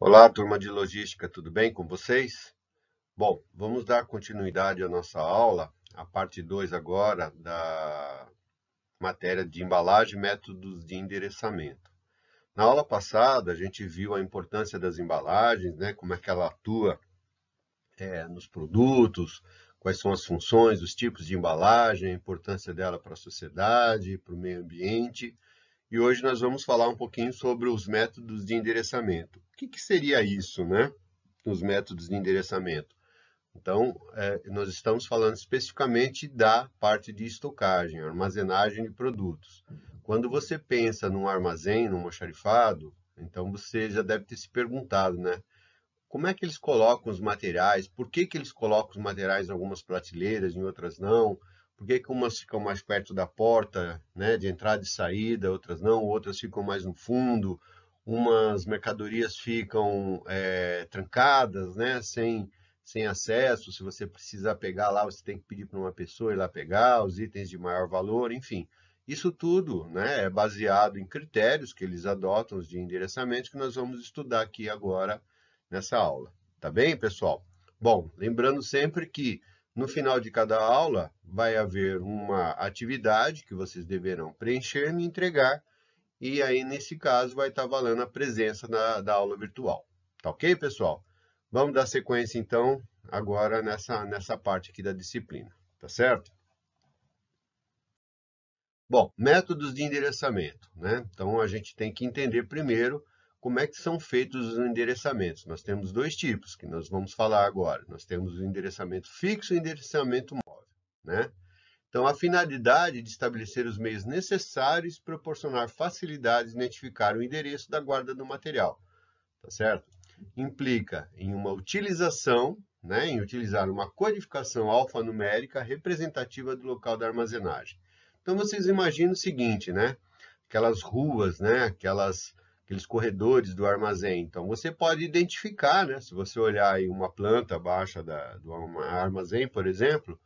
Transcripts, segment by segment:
Olá, turma de logística, tudo bem com vocês? Bom, vamos dar continuidade à nossa aula, a parte 2 agora da matéria de embalagem e métodos de endereçamento. Na aula passada, a gente viu a importância das embalagens, né, como é que ela atua nos produtos, quais são as funções, os tipos de embalagem, a importância dela para a sociedade, para o meio ambiente. E hoje nós vamos falar um pouquinho sobre os métodos de endereçamento. O que seria isso, né? Os métodos de endereçamento. Então, nós estamos falando especificamente da parte de estocagem, armazenagem de produtos. Quando você pensa num armazém, num almoxarifado, então você já deve ter se perguntado, né? Como é que eles colocam os materiais? Por que eles colocam os materiais em algumas prateleiras, em outras não? Por que umas ficam mais perto da porta, né, de entrada e saída, outras não? Outras ficam mais no fundo? Umas mercadorias ficam trancadas, né, sem acesso. Se você precisar pegar lá, você tem que pedir para uma pessoa ir lá pegar os itens de maior valor, enfim. Isso tudo, né, é baseado em critérios que eles adotam de endereçamento que nós vamos estudar aqui agora nessa aula. Tá bem, pessoal? Bom, lembrando sempre que no final de cada aula vai haver uma atividade que vocês deverão preencher e entregar, e aí nesse caso vai estar valendo a presença da aula virtual. Tá ok, pessoal? Vamos dar sequência então agora nessa parte aqui da disciplina, tá certo? Bom, métodos de endereçamento, né? Então a gente tem que entender primeiro como é que são feitos os endereçamentos. Nós temos dois tipos que nós vamos falar agora. Nós temos o endereçamento fixo e o endereçamento móvel, né? Então a finalidade de estabelecer os meios necessários e proporcionar facilidades de identificar o endereço da guarda do material, tá certo? Implica em uma utilização, né, em utilizar uma codificação alfanumérica representativa do local da armazenagem. Então vocês imaginam o seguinte, né? Aquelas ruas, né? Aqueles corredores do armazém. Então você pode identificar, né? Se você olhar aí uma planta baixa do armazém, por exemplo,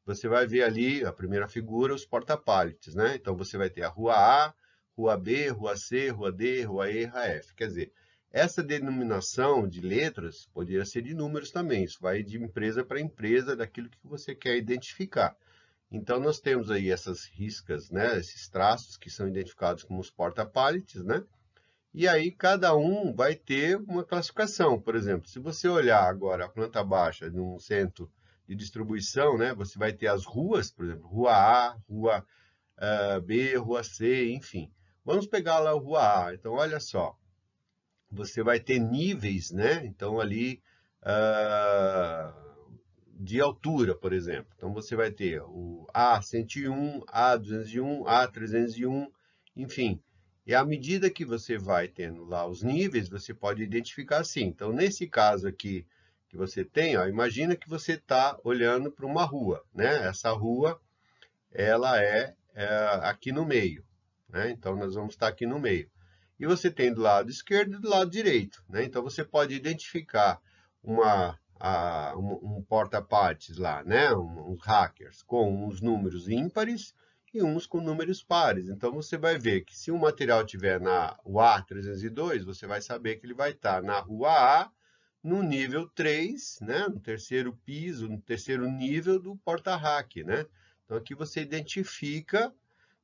você vai ver ali a primeira figura, os porta-pallets, né? Então você vai ter a rua A, rua B, rua C, rua D, rua E, rua F. Quer dizer, essa denominação de letras poderia ser de números também. Isso vai de empresa para empresa, daquilo que você quer identificar. Então, nós temos aí essas riscas, né, esses traços que são identificados como os porta-pallets, né? E aí cada um vai ter uma classificação. Por exemplo, se você olhar agora a planta baixa de um centro de distribuição, né, você vai ter as ruas, por exemplo, rua A, rua B, rua C, enfim. Vamos pegar lá a rua A. Então, olha só, você vai ter níveis, né? Então, ali ah, de altura, por exemplo. Então, você vai ter o A101, A201, A301, enfim. E à medida que você vai tendo lá os níveis, você pode identificar assim. Então, nesse caso aqui que você tem, ó, imagina que você está olhando para uma rua, né? Essa rua, ela é aqui no meio, né? Então, nós vamos estar aqui no meio. E você tem do lado esquerdo e do lado direito, né? Então, você pode identificar um porta-partes lá, né? Uns hackers com uns números ímpares e uns com números pares. Então, você vai ver que se o material tiver na A302, você vai saber que ele vai estar na rua A, no nível 3, né? No terceiro piso, no terceiro nível do porta-hack, né? Então, aqui você identifica,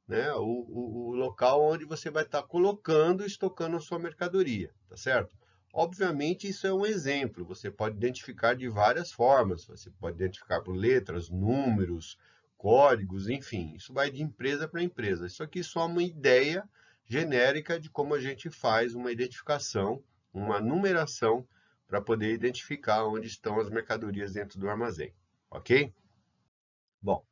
né, o local onde você vai estar colocando e estocando a sua mercadoria, tá certo? Obviamente, isso é um exemplo, você pode identificar de várias formas, você pode identificar por letras, números, códigos, enfim, isso vai de empresa para empresa. Isso aqui é só uma ideia genérica de como a gente faz uma identificação, uma numeração, para poder identificar onde estão as mercadorias dentro do armazém, ok? Bom,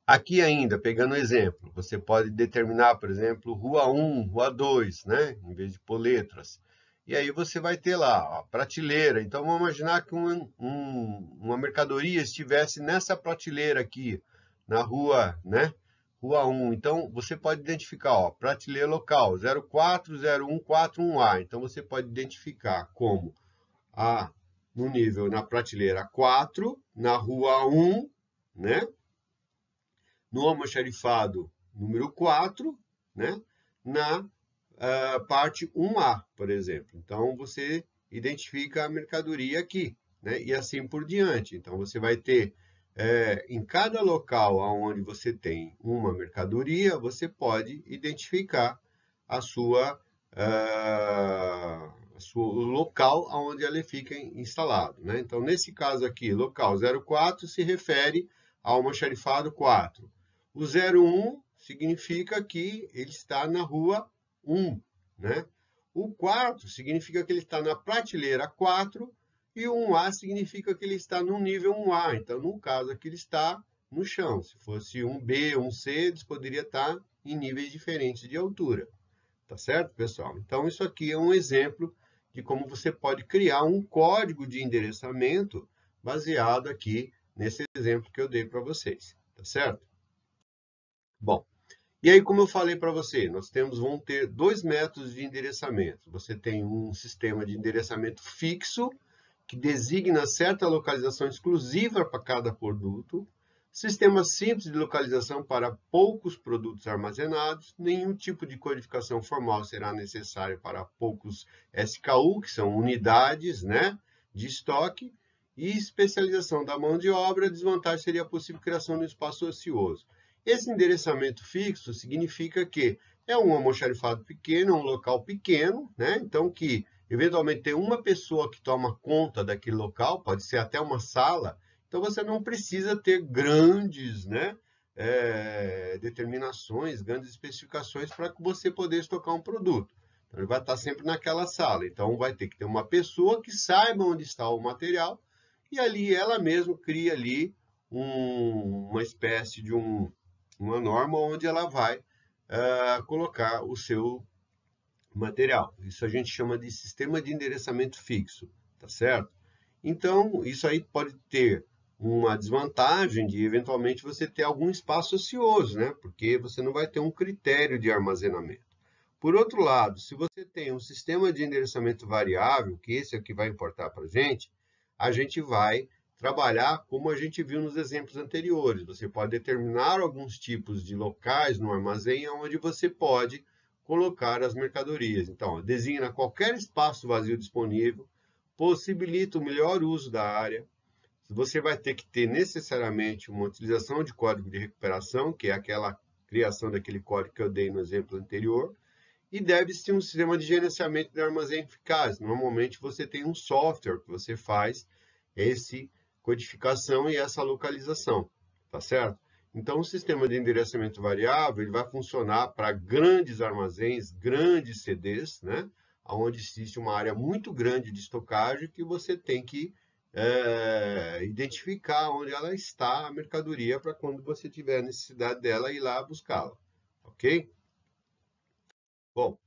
aqui ainda, pegando o exemplo, você pode determinar, por exemplo, rua 1, rua 2, né? Em vez de pôr letras. E aí você vai ter lá a prateleira. Então, vamos imaginar que uma mercadoria estivesse nessa prateleira aqui, na rua, né? Rua 1. Então, você pode identificar, ó, prateleira local, 040141A. Então, você pode identificar como a, no nível, na prateleira 4, na rua 1, né? No almoxarifado número 4, né? Na parte 1A, por exemplo. Então, você identifica a mercadoria aqui, né? E assim por diante. Então, você vai ter, em cada local onde você tem uma mercadoria, você pode identificar a sua, o local onde ela fica instalado, né? Então, nesse caso aqui, local 04 se refere ao almoxarifado 4. O 01 significa que ele está na rua 1, né? O 4 significa que ele está na prateleira 4 e o 1A significa que ele está no nível 1A. Então, no caso aqui, ele está no chão. Se fosse 1B, 1C, eles poderiam estar em níveis diferentes de altura. Tá certo, pessoal? Então, isso aqui é um exemplo de como você pode criar um código de endereçamento baseado aqui nesse exemplo que eu dei para vocês. Tá certo? Bom, e aí, como eu falei para você, vamos ter dois métodos de endereçamento. Você tem um sistema de endereçamento fixo, que designa certa localização exclusiva para cada produto. Sistema simples de localização para poucos produtos armazenados. Nenhum tipo de codificação formal será necessário para poucos SKU, que são unidades, né, de estoque. E especialização da mão de obra. A desvantagem seria a possível criação de um espaço ocioso. Esse endereçamento fixo significa que é um almoxarifado pequeno, um local pequeno, né? Então, que eventualmente tem uma pessoa que toma conta daquele local, pode ser até uma sala, então você não precisa ter grandes, né, determinações, grandes especificações para você poder estocar um produto. Então, ele vai estar sempre naquela sala. Então, vai ter que ter uma pessoa que saiba onde está o material e ali ela mesma cria ali uma espécie de uma norma onde ela vai colocar o seu material. Isso a gente chama de sistema de endereçamento fixo, tá certo? Então, isso aí pode ter uma desvantagem de, eventualmente, você ter algum espaço ocioso, né? Porque você não vai ter um critério de armazenamento. Por outro lado, se você tem um sistema de endereçamento variável, que esse é o que vai importar para a gente vai trabalhar como a gente viu nos exemplos anteriores. Você pode determinar alguns tipos de locais no armazém onde você pode colocar as mercadorias. Então, designa qualquer espaço vazio disponível, possibilita o melhor uso da área. Você vai ter que ter necessariamente uma utilização de código de recuperação, que é aquela criação daquele código que eu dei no exemplo anterior, e deve-se ter um sistema de gerenciamento de armazém eficaz. Normalmente você tem um software que você faz essa codificação e essa localização, tá certo? Então, o sistema de endereçamento variável ele vai funcionar para grandes armazéns, grandes CDs, né? Onde existe uma área muito grande de estocagem que você tem que identificar onde ela está, a mercadoria, para quando você tiver necessidade dela, ir lá buscá-la, ok? Bom,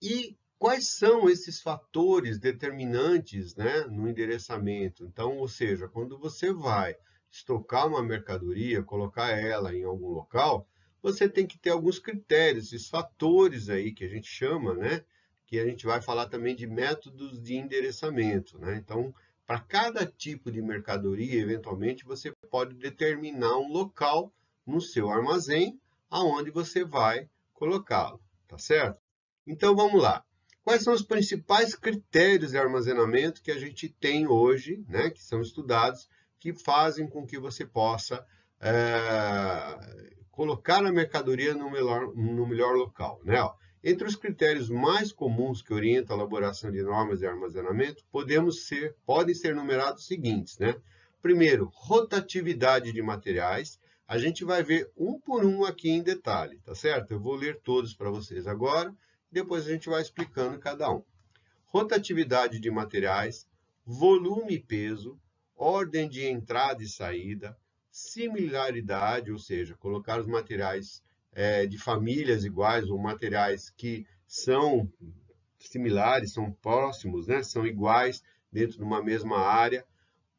e quais são esses fatores determinantes, né, no endereçamento? Então, ou seja, quando você vai estocar uma mercadoria, colocar ela em algum local, você tem que ter alguns critérios, esses fatores aí que a gente chama, né, que a gente vai falar também de métodos de endereçamento, né? Então, para cada tipo de mercadoria, eventualmente, você pode determinar um local no seu armazém aonde você vai colocá-lo, tá certo? Então, vamos lá. Quais são os principais critérios de armazenamento que a gente tem hoje, né, que são estudados, que fazem com que você possa colocar a mercadoria no melhor local, né? Ó, entre os critérios mais comuns que orientam a elaboração de normas de armazenamento, podem ser numerados os seguintes, né? Primeiro, rotatividade de materiais. A gente vai ver um por um aqui em detalhe, tá certo? Eu vou ler todos para vocês agora. Depois a gente vai explicando cada um. Rotatividade de materiais, volume e peso, ordem de entrada e saída, similaridade, ou seja, colocar os materiais de famílias iguais ou materiais que são similares, são próximos, né? São iguais dentro de uma mesma área,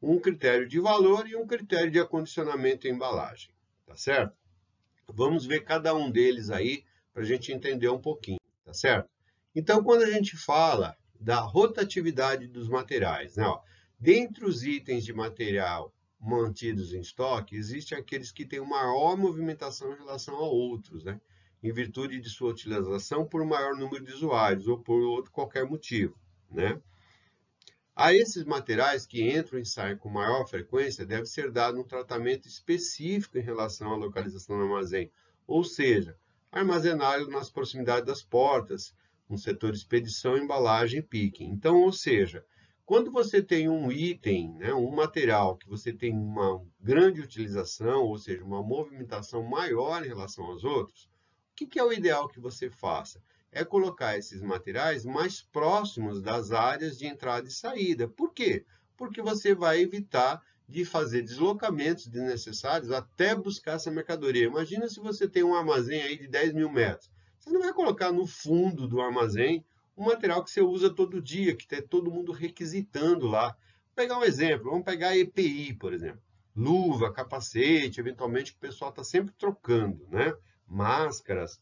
um critério de valor e um critério de acondicionamento e embalagem, tá certo? Vamos ver cada um deles aí para a gente entender um pouquinho. Tá certo? Então, quando a gente fala da rotatividade dos materiais, né, ó, dentre os itens de material mantidos em estoque, existem aqueles que têm maior movimentação em relação a outros, né, em virtude de sua utilização por um maior número de usuários ou por outro qualquer motivo, né? A esses materiais que entram e saem com maior frequência, deve ser dado um tratamento específico em relação à localização do armazém, ou seja, armazená-lo nas proximidades das portas, no setor expedição, embalagem e picking. Então, ou seja, quando você tem um item, né, um material que você tem uma grande utilização, ou seja, uma movimentação maior em relação aos outros, o que é o ideal que você faça? É colocar esses materiais mais próximos das áreas de entrada e saída. Por quê? Porque você vai evitar de fazer deslocamentos desnecessários até buscar essa mercadoria. Imagina se você tem um armazém aí de 10 mil metros. Você não vai colocar no fundo do armazém um material que você usa todo dia, que tem todo mundo requisitando lá. Vou pegar um exemplo, vamos pegar EPI, por exemplo. Luva, capacete, eventualmente o pessoal está sempre trocando, né? Máscaras,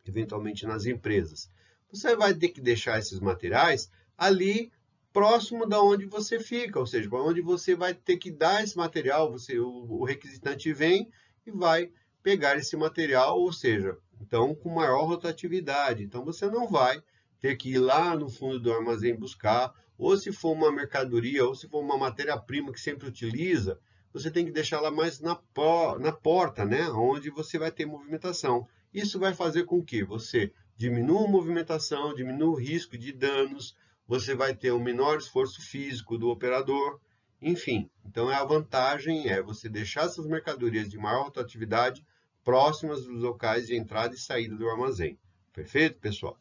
eventualmente nas empresas. Você vai ter que deixar esses materiais ali próximo da onde você fica, ou seja, para onde você vai ter que dar esse material, o requisitante vem e vai pegar esse material, ou seja, então com maior rotatividade. Então você não vai ter que ir lá no fundo do armazém buscar, ou se for uma mercadoria, ou se for uma matéria-prima que sempre utiliza, você tem que deixar lá mais na porta, né, onde você vai ter movimentação. Isso vai fazer com que você diminua a movimentação, diminua o risco de danos, você vai ter um menor esforço físico do operador, enfim. Então, a vantagem é você deixar essas mercadorias de maior rotatividade próximas dos locais de entrada e saída do armazém. Perfeito, pessoal?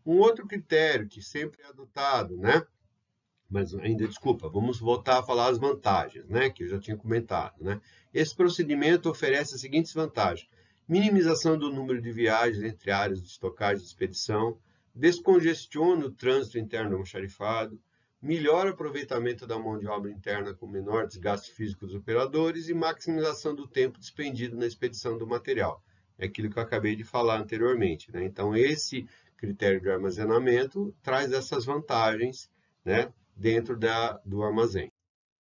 Um outro critério que sempre é adotado, né? Mas ainda, desculpa, vamos voltar a falar as vantagens, né? Que eu já tinha comentado, né? Esse procedimento oferece as seguintes vantagens: minimização do número de viagens entre áreas de estocagem e expedição, descongestiona o trânsito interno do almoxarifado, melhora o aproveitamento da mão de obra interna com menor desgaste físico dos operadores e maximização do tempo despendido na expedição do material. É aquilo que eu acabei de falar anteriormente, né? Então, esse critério de armazenamento traz essas vantagens, né, dentro do armazém.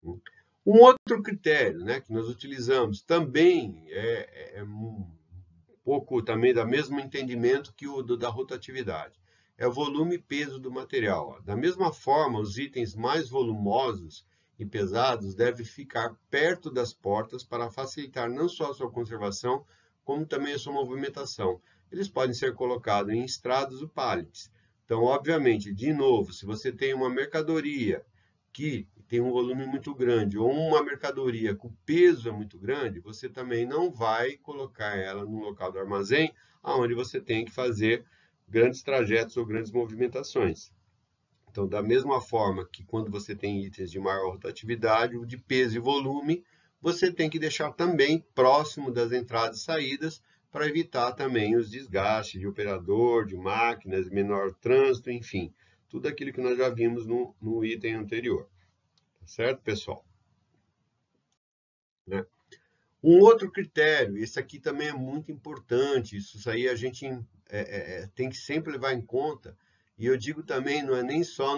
Um outro critério, né, que nós utilizamos também é um pouco também do mesmo entendimento que o da rotatividade. É o volume e peso do material. Da mesma forma, os itens mais volumosos e pesados devem ficar perto das portas para facilitar não só a sua conservação, como também a sua movimentação. Eles podem ser colocados em estrados ou pallets. Então, obviamente, de novo, se você tem uma mercadoria que tem um volume muito grande ou uma mercadoria com peso é muito grande, você também não vai colocar ela no local do armazém, onde você tem que fazer grandes trajetos ou grandes movimentações. Então, da mesma forma que quando você tem itens de maior rotatividade, de peso e volume, você tem que deixar também próximo das entradas e saídas para evitar também os desgastes de operador, de máquinas, menor trânsito, enfim, tudo aquilo que nós já vimos no item anterior. Tá certo, pessoal? Né? Um outro critério, esse aqui também é muito importante, isso aí a gente tem que sempre levar em conta, e eu digo também, não é nem só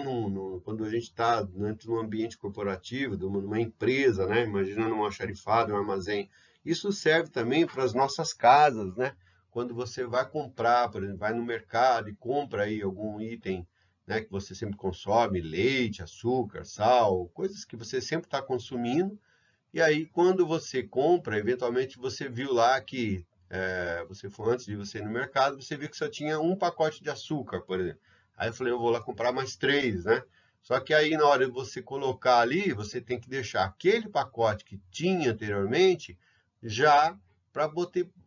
quando a gente está dentro de um ambiente corporativo, numa empresa, né? Imagina num almoxarifado, um armazém. Isso serve também para as nossas casas, né? Quando você vai comprar, por exemplo, vai no mercado e compra aí algum item, né, que você sempre consome, leite, açúcar, sal, coisas que você sempre está consumindo, e aí, quando você compra, eventualmente você viu lá que, você foi antes de você ir no mercado, você viu que só tinha um pacote de açúcar, por exemplo. Aí eu falei, eu vou lá comprar mais 3, né? Só que aí, na hora de você colocar ali, você tem que deixar aquele pacote que tinha anteriormente, já para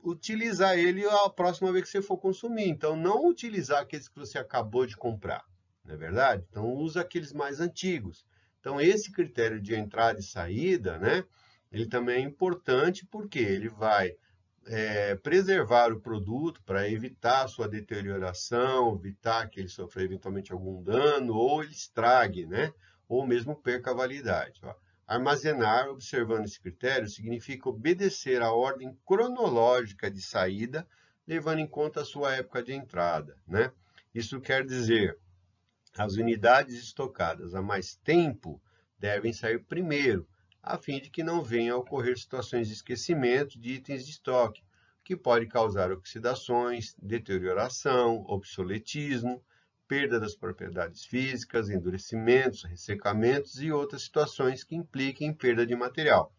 utilizar ele a próxima vez que você for consumir. Então, não utilizar aqueles que você acabou de comprar, não é verdade? Então, usa aqueles mais antigos. Então, esse critério de entrada e saída, né? Ele também é importante porque ele vai preservar o produto para evitar a sua deterioração, evitar que ele sofra eventualmente algum dano ou ele estrague, né? Ou mesmo perca a validade. Ó. Armazenar, observando esse critério, significa obedecer à ordem cronológica de saída, levando em conta a sua época de entrada, né? Isso quer dizer, as unidades estocadas há mais tempo devem sair primeiro, a fim de que não venham a ocorrer situações de esquecimento de itens de estoque, que pode causar oxidações, deterioração, obsoletismo, perda das propriedades físicas, endurecimentos, ressecamentos e outras situações que impliquem perda de material.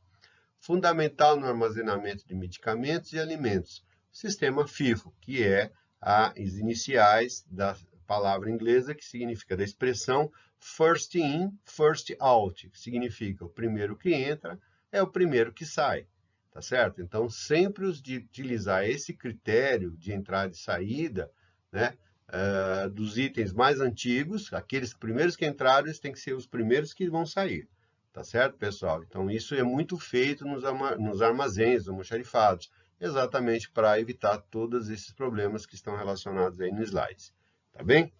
Fundamental no armazenamento de medicamentos e alimentos, o sistema FIFO, que é as iniciais da palavra inglesa que significa da expressão first in, first out, que significa o primeiro que entra é o primeiro que sai, tá certo? Então, sempre os de utilizar esse critério de entrada e saída, né, dos itens mais antigos, aqueles primeiros que entraram, eles têm que ser os primeiros que vão sair, tá certo, pessoal? Então, isso é muito feito nos armazéns, almoxarifados, exatamente para evitar todos esses problemas que estão relacionados aí no slide. Tá bem?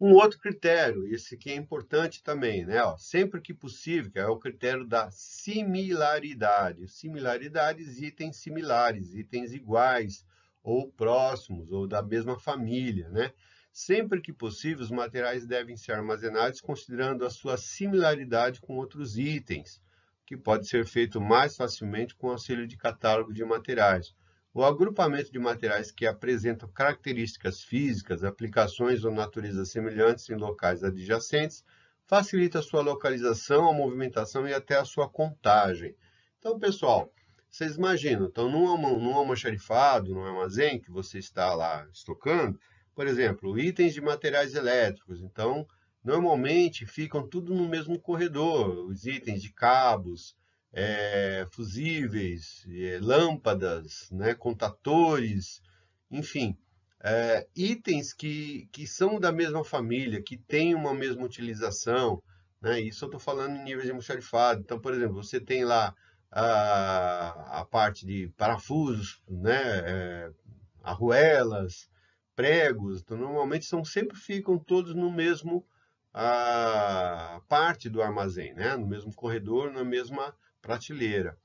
Um outro critério, esse aqui é importante também, né? Ó, sempre que possível, que é o critério da similaridade. Similaridades, itens similares, itens iguais, ou próximos, ou da mesma família, né? Sempre que possível, os materiais devem ser armazenados considerando a sua similaridade com outros itens, que pode ser feito mais facilmente com o auxílio de catálogo de materiais. O agrupamento de materiais que apresentam características físicas, aplicações ou naturezas semelhantes em locais adjacentes facilita a sua localização, a movimentação e até a sua contagem. Então, pessoal, vocês imaginam, então, num almoxarifado, num armazém que você está lá estocando, por exemplo, itens de materiais elétricos. Então, normalmente ficam tudo no mesmo corredor, os itens de cabos, fusíveis, lâmpadas, né, contatores, enfim, itens que são da mesma família, que têm uma mesma utilização, né, isso eu estou falando em nível de almoxarifado. Então, por exemplo, você tem lá a parte de parafusos, né, arruelas, pregos, então normalmente sempre ficam todos no mesmo parte do armazém, né, no mesmo corredor, na mesma prateleira.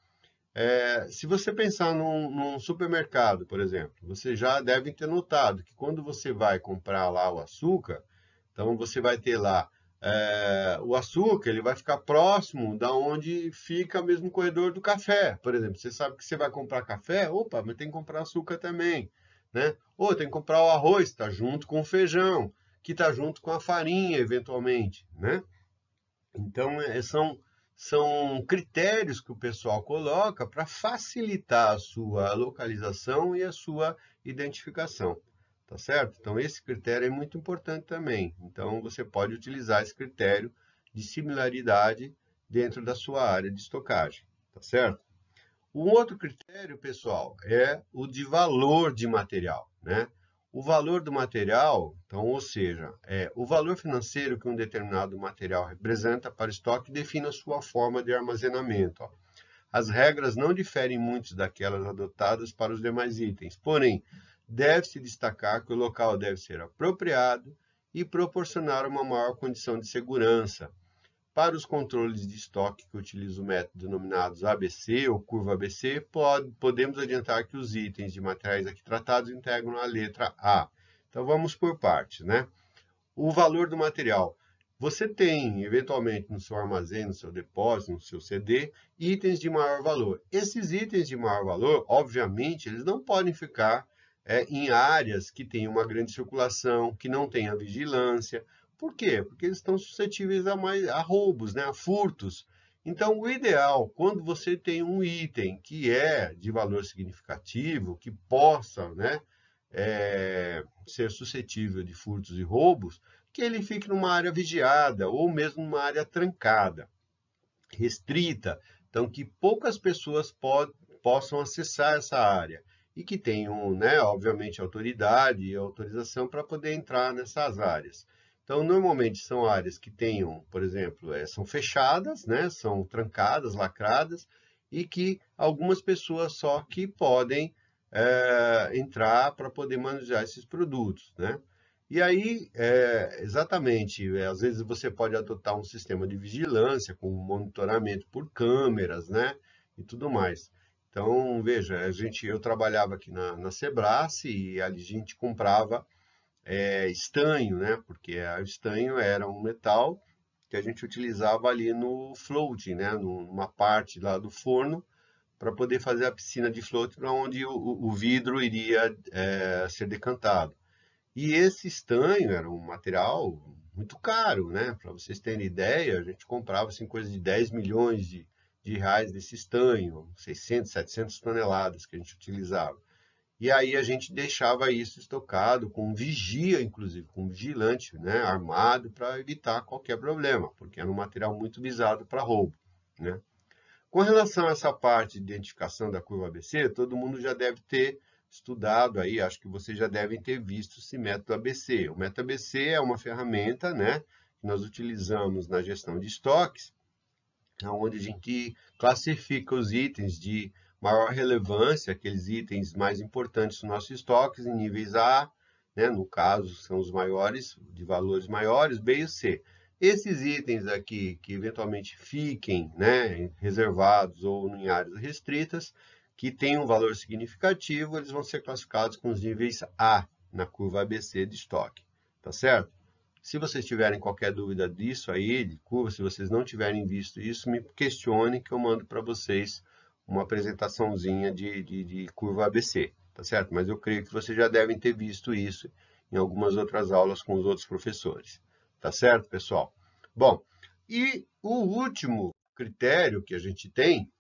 Se você pensar num supermercado, por exemplo, você já deve ter notado que quando você vai comprar lá o açúcar, então você vai ter lá o açúcar, ele vai ficar próximo da onde fica mesmo o corredor do café, por exemplo. Você sabe que você vai comprar café, opa, mas tem que comprar açúcar também, né? Ou tem que comprar o arroz, está junto com o feijão, que está junto com a farinha, eventualmente, né? Então, são critérios que o pessoal coloca para facilitar a sua localização e a sua identificação, tá certo? Então, esse critério é muito importante também. Então, você pode utilizar esse critério de similaridade dentro da sua área de estocagem, tá certo? Um outro critério, pessoal, é o de valor de material, né? O valor do material, então, ou seja, o valor financeiro que um determinado material representa para o estoque define a sua forma de armazenamento. Ó. As regras não diferem muito daquelas adotadas para os demais itens, porém, deve-se destacar que o local deve ser apropriado e proporcionar uma maior condição de segurança. Para os controles de estoque que utilizam o método denominados ABC ou curva ABC, podemos adiantar que os itens de materiais aqui tratados integram a letra A. Então, vamos por partes, né? O valor do material. Você tem, eventualmente, no seu armazém, no seu depósito, no seu CD, itens de maior valor. Esses itens de maior valor, obviamente, eles não podem ficar em áreas que têm uma grande circulação, que não tenha vigilância. Por quê? Porque eles estão suscetíveis a roubos, né? A furtos. Então, o ideal, quando você tem um item que é de valor significativo, que possa, né, ser suscetível de furtos e roubos, que ele fique numa área vigiada ou mesmo numa área trancada, restrita, então que poucas pessoas possam acessar essa área e que tenham, né, obviamente, autoridade e autorização para poder entrar nessas áreas. Então, normalmente são áreas que tenham, por exemplo, são fechadas, né, são trancadas, lacradas, e que algumas pessoas só que podem entrar para poder manusear esses produtos, né? E aí, exatamente, às vezes você pode adotar um sistema de vigilância com monitoramento por câmeras, né, e tudo mais. Então, veja, eu trabalhava aqui na Sebrae e ali a gente comprava estanho, né, porque o estanho era um metal que a gente utilizava ali no floating, né, numa parte lá do forno, para poder fazer a piscina de floating para onde o vidro iria ser decantado. E esse estanho era um material muito caro, né? Para vocês terem ideia, a gente comprava assim, coisa de 10 milhões de reais desse estanho, 600, 700 toneladas que a gente utilizava. E aí a gente deixava isso estocado com um vigia, inclusive, com um vigilante, né, armado para evitar qualquer problema, porque era um material muito visado para roubo, né? Com relação a essa parte de identificação da curva ABC, todo mundo já deve ter estudado aí, acho que vocês já devem ter visto esse método ABC. O método ABC é uma ferramenta, né, que nós utilizamos na gestão de estoques, onde a gente classifica os itens de maior relevância, aqueles itens mais importantes dos nossos estoques, em níveis A, né, no caso são os maiores, de valores maiores, B e C. Esses itens aqui, que eventualmente fiquem, né, reservados ou em áreas restritas, que tenham um valor significativo, eles vão ser classificados com os níveis A, na curva ABC de estoque, tá certo? Se vocês tiverem qualquer dúvida disso aí, de curva, se vocês não tiverem visto isso, me questionem que eu mando para vocês uma apresentaçãozinha de curva ABC, tá certo? Mas eu creio que vocês já devem ter visto isso em algumas outras aulas com os outros professores, tá certo, pessoal? Bom, e o último critério que a gente tem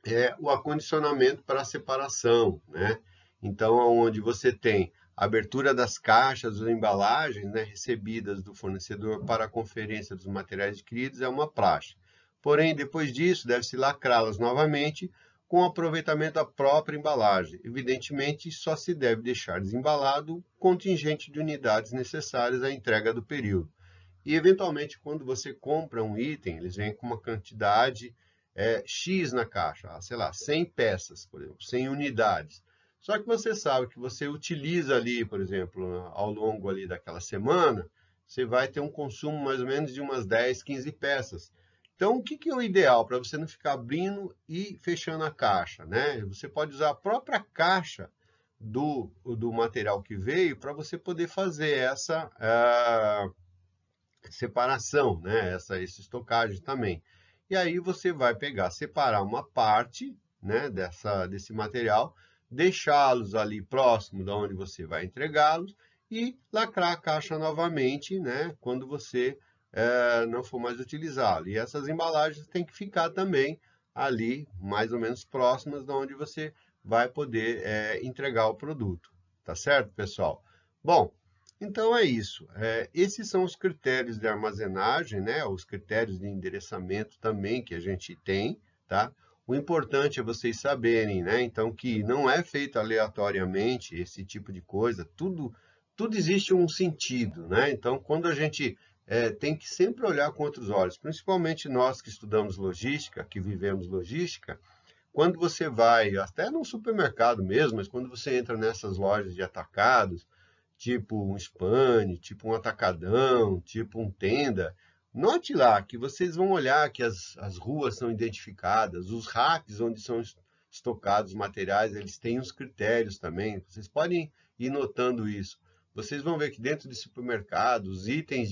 é o acondicionamento para a separação, né? Então, onde você tem a abertura das caixas ou embalagens, né, recebidas do fornecedor para a conferência dos materiais adquiridos é uma praxe. Porém, depois disso, deve-se lacrá-las novamente com aproveitamento da própria embalagem. Evidentemente, só se deve deixar desembalado o contingente de unidades necessárias à entrega do período. E, eventualmente, quando você compra um item, eles vêm com uma quantidade X na caixa, sei lá, 100 peças, por exemplo, 100 unidades. Só que você sabe que você utiliza ali, por exemplo, ao longo ali daquela semana, você vai ter um consumo mais ou menos de umas 10, 15 peças. Então, o que é o ideal para você não ficar abrindo e fechando a caixa, né? Você pode usar a própria caixa do material que veio para você poder fazer essa separação, né? Essa estocagem também. E aí você vai pegar, separar uma parte, né, desse material, deixá-los ali próximo de onde você vai entregá-los e lacrar a caixa novamente, né, quando você não for mais utilizá-lo. E essas embalagens têm que ficar também ali, mais ou menos próximas de onde você vai poder entregar o produto. Tá certo, pessoal? Bom, então é isso. Esses são os critérios de armazenagem, né? Os critérios de endereçamento também que a gente tem, tá? O importante é vocês saberem, né? Então, que não é feito aleatoriamente esse tipo de coisa, tudo existe um sentido, né? Então, quando a gente tem que sempre olhar com outros olhos, principalmente nós que estudamos logística, que vivemos logística, quando você vai, até no supermercado mesmo, mas quando você entra nessas lojas de atacados, tipo um Spani, tipo um Atacadão, tipo um Tenda, note lá que vocês vão olhar que as ruas são identificadas, os racks onde são estocados os materiais, eles têm os critérios também. Vocês podem ir notando isso. Vocês vão ver que dentro de supermercados, os itens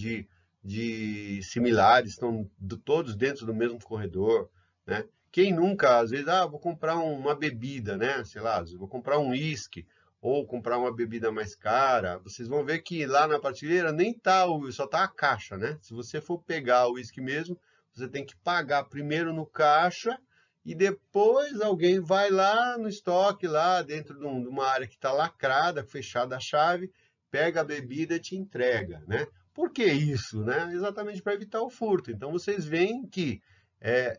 de similares estão todos dentro do mesmo corredor, né? Quem nunca, às vezes, vou comprar uma bebida, né? Sei lá, vou comprar um uísque ou comprar uma bebida mais cara, vocês vão ver que lá na prateleira nem tá, só tá a caixa, né? Se você for pegar o uísque mesmo, você tem que pagar primeiro no caixa e depois alguém vai lá no estoque, lá dentro de uma área que está lacrada, fechada a chave, pega a bebida e te entrega, né? Por que isso, né? Exatamente para evitar o furto. Então vocês veem que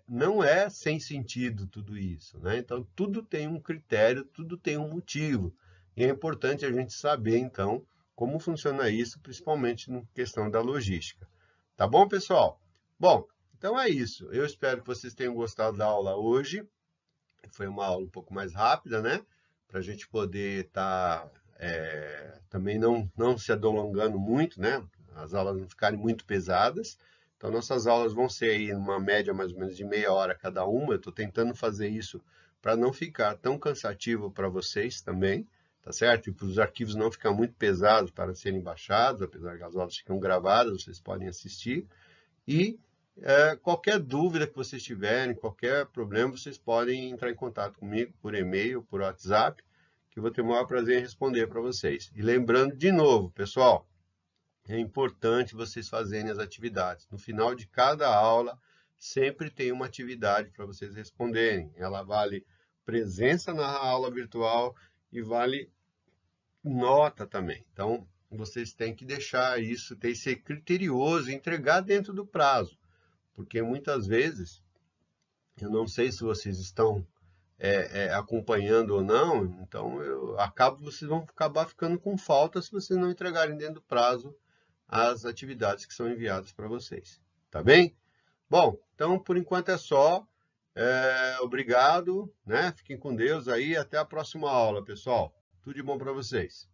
não é sem sentido tudo isso, né? Então tudo tem um critério, tudo tem um motivo. E é importante a gente saber, então, como funciona isso, principalmente na questão da logística. Tá bom, pessoal? Bom, então é isso. Eu espero que vocês tenham gostado da aula hoje. Foi uma aula um pouco mais rápida, né? Para a gente poder estar também não se alongando muito, né? As aulas não ficarem muito pesadas. Então, nossas aulas vão ser aí uma média mais ou menos de meia hora cada uma. Eu estou tentando fazer isso para não ficar tão cansativo para vocês também, tá certo? E para os arquivos não ficar muito pesados para serem baixados, apesar que as aulas ficam gravadas, vocês podem assistir. E qualquer dúvida que vocês tiverem, qualquer problema, vocês podem entrar em contato comigo por e-mail, por WhatsApp, que que eu vou ter o maior prazer em responder para vocês. E lembrando de novo, pessoal, é importante vocês fazerem as atividades. No final de cada aula, sempre tem uma atividade para vocês responderem. Ela vale presença na aula virtual e vale nota também. Então, vocês têm que deixar isso, tem que ser criterioso e entregar dentro do prazo. Porque muitas vezes, eu não sei se vocês estão acompanhando ou não, então vocês vão acabar ficando com falta se vocês não entregarem dentro do prazo as atividades que são enviadas para vocês. Tá bem? Bom, então por enquanto é só. Obrigado, né? Fiquem com Deus aí. Até a próxima aula, pessoal. Tudo de bom para vocês.